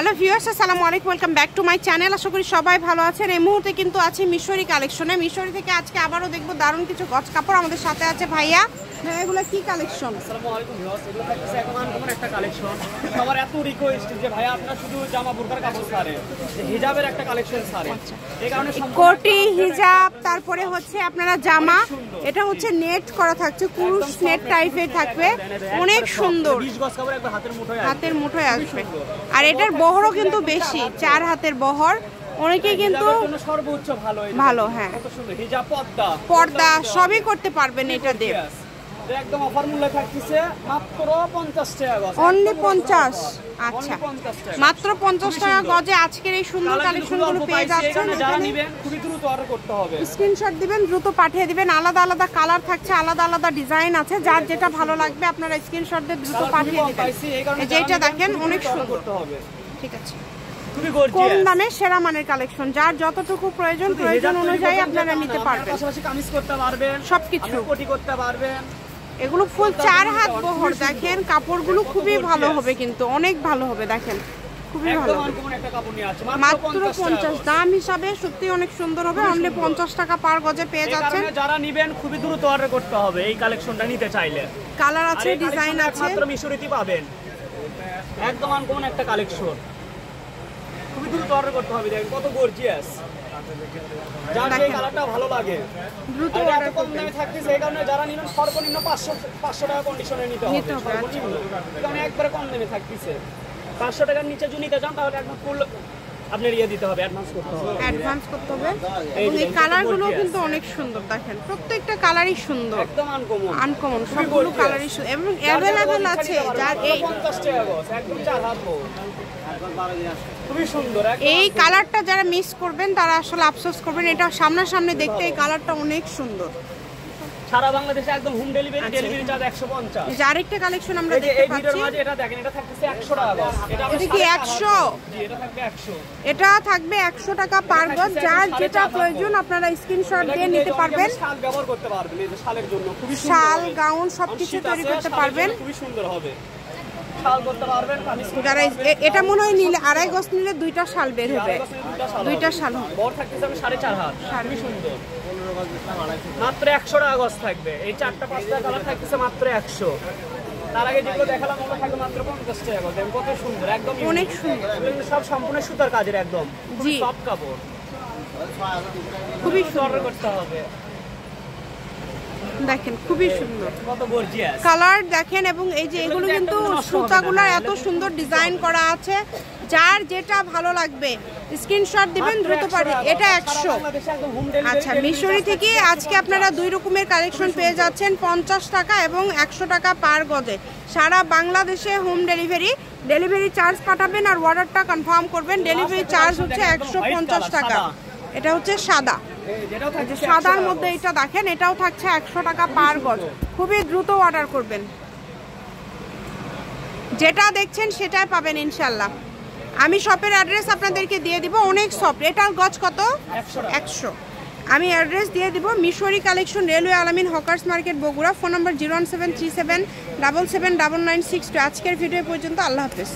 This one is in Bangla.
হ্যালো ভিউয়ার্স, আসসালামু আলাইকুম, welcome back to my channel. আশা করি সবাই ভালো আছেন। এই মুহূর্তে কিন্তু আছে মিশরি কালেকশনে। মিশরি থেকে আজকে আবারও দেখবো দারুণ কিছু গজ কাপড়। আমাদের সাথে আছে ভাইয়া। হ্যাঁ, এগুলো কি কালেকশন? আসসালামু আলাইকুম ভিউয়ার্স, এগুলো থাকছে একদম আনকমন একটা কালেকশন। সবার এত রিকোয়েস্ট যে ভাইয়া আপনারা শুধু জামা বোরকার কাপড় ছাড়ে, যে হিজাবের একটা কালেকশন ছাড়ে। এই কারণে কোটি হিজাব, তারপরে হচ্ছে আপনারা জামা, এটা হচ্ছে নেট করা থাকছে, কুরুশ নেট টাইপের থাকবে, অনেক সুন্দর। 20 গজ কাপড় একবার হাতের মুঠোয় আসবে। আর এটার বহরও কিন্তু বেশি, 4 হাতের বহর। অনেকে কিন্তু সর্বোচ্চ ভালো, হ্যাঁ, কত সুন্দর হিজাব, পর্দা সবই করতে পারবেন এটা দিয়ে। একদম অফার মূল্যে থাকতেছে মাত্র 50 টাকা গজ। অনলি 50। আচ্ছা, মাত্র 50 টাকা গজে আজকের এই সুন্দর কালেকশনগুলো পেয়ে যাচ্ছেন। যারা নেবেন খুবই দ্রুত অর্ডার করতে হবে, স্ক্রিনশট দিবেন, দ্রুত পাঠিয়ে দিবেন। আলাদা আলাদা কালার থাকছে, আলাদা আলাদা ডিজাইন আছে, যার যেটা ভালো লাগবে আপনারা স্ক্রিনশট দিয়ে দ্রুত পাঠিয়ে দিবেন। এই যে এটা দেখেন, অনেক সুন্দর। ঠিক আছে, কম দামে সেরা মানের কালেকশন, যার যতটুকু প্রয়োজন অনুযায়ী আপনারা নিতে পারবেন। পাশাপাশি কামিজ করতে পারবেন, সবকিছু কোটি করতে পারবেন। এগুলো ফুল 4 হাত বহর। দেখেন কাপড়গুলো খুবই ভালো হবে, কিন্তু অনেক ভালো হবে। দেখেন খুবই ভালো, মাত্র 50। দাম হিসাবে সত্যি অনেক সুন্দর হবে। অনলি 50 টাকা পার গজে পেয়ে যাচ্ছেন। যারা নেবেন খুবই দ্রুত অর্ডার করতে হবে এই কালেকশনটা নিতে চাইলে। কালার আছে, ডিজাইন আছে, মাত্র মিশরিতে পাবেন। একদম আনকমন একটা কালেকশন, খুবই দ্রুত অর্ডার করতে হবে। দেখেন কত গর্জিয়াস, যার যে কালারটা ভালো লাগে দ্রুত অর্ডার কম দামে থাকতেছে। এই কারণে যারা নেবেন সর্বনিম্ন 500 টাকা কন্ডিশনে নিতে হবে। কারণ একবারে কম দামে থাকতেছে। 500 টাকার নিচে যদি নিতে চান তাহলে একদম ফুল আপনার দিতে হবে, অ্যাডভান্স করতে হবে। এবং এই কালারগুলো কিন্তু অনেক সুন্দর। দেখেন প্রত্যেকটা কালারই সুন্দর, একদম আনকমন সবগুলো কালারই সুন্দর এবং अवेलेबल আছে। যার এই 50 টাকা গজ, একদম 4 হাত বউ, খুবই সুন্দর। এই কালারটা যারা মিস করবেন তারা আসলে আফসোস করবেন। এটা সামনাসামনি দেখতে এই কালারটা অনেক সুন্দর। সারা বাংলাদেশে একদম হোম ডেলিভারি, ডেলিভারি চার্জ 150। যে আরেকটা কালেকশন আমরা দেখতে পাচ্ছি, এই ভিডিওর মাঝে এটা দেখেন, এটা থাকতেছে 100 টাকা গজ। এটা কি 100? জি, এটা থাকবে 100। এটা থাকবে 100 টাকা পার গজ। যার যেটা প্রয়োজন আপনারা স্ক্রিনশট দিয়ে নিতে পারবেন। শাল ব্যবহার করতে পারবেন, এই যে শালের জন্য খুবই সুন্দর, শাল গাউন সবকিছু তৈরি করতে পারবেন, খুবই সুন্দর হবে। শাল করতে পারবেন, কামিজ করতে যারা পারবেন। এটা মনে হয় নিলে 2.5 গজ নিলে 2টা শাল বের হবে, 2টা শাল হবে। বড় থাকতেছে 4.5 হাত, খুবই সুন্দর। মাত্র 100 টাকা গজ থাকবে। এই 4টা 5টা কালার থাকতেছে মাত্র 100। তার আগে যেগুলো দেখালাম ওগুলো থাকবে মাত্র 50 টাকা গজ। কত সুন্দর, একদম অনেক সুন্দর। সব সম্পূর্ণ সুতার কাজের, একদম জি সব কাপড়, খুবই সুন্দর করতে হবে। দেখেন খুবই সুন্দর, কত গর্জিয়াস কালার দেখেন। এবং এই যে এগুলো কিন্তু সুতাগুলো এত সুন্দর ডিজাইন করা আছে, যার যেটা ভালো লাগবে স্ক্রিনশট দিবেন, দ্রুত পাঠিয়ে। এটা 100। আচ্ছা, মিশরি থেকে আজকে আপনারা 2 রকমের কালেকশন পেয়ে যাচ্ছেন, 50 টাকা এবং 100 টাকা পার গজে। সারা বাংলাদেশে হোম ডেলিভারি, ডেলিভারি চার্জ পাঠাবেন আর অর্ডারটা কনফার্ম করবেন। ডেলিভারি চার্জ হচ্ছে 150 টাকা। এটা হচ্ছে সাদা, সাদার মধ্যে এটা দেখেন, এটাও থাকছে 100 টাকা পার গজ। খুবই দ্রুত অর্ডার করবেন, যেটা দেখছেন সেটাই পাবেন ইনশাল্লাহ। আমি শপের অ্যাড্রেস আপনাদেরকে দিয়ে দিব, অনেক সফট। এটার গজ কত? 100। আমি অ্যাড্রেস দিয়ে দিব, মিশরি কালেকশন, রেলওয়ে আলামিন, হকার্স মার্কেট, বগুড়া। ফোন নম্বর 01737779962। আজকের ভিডিও পর্যন্ত, আল্লাহ হাফেজ।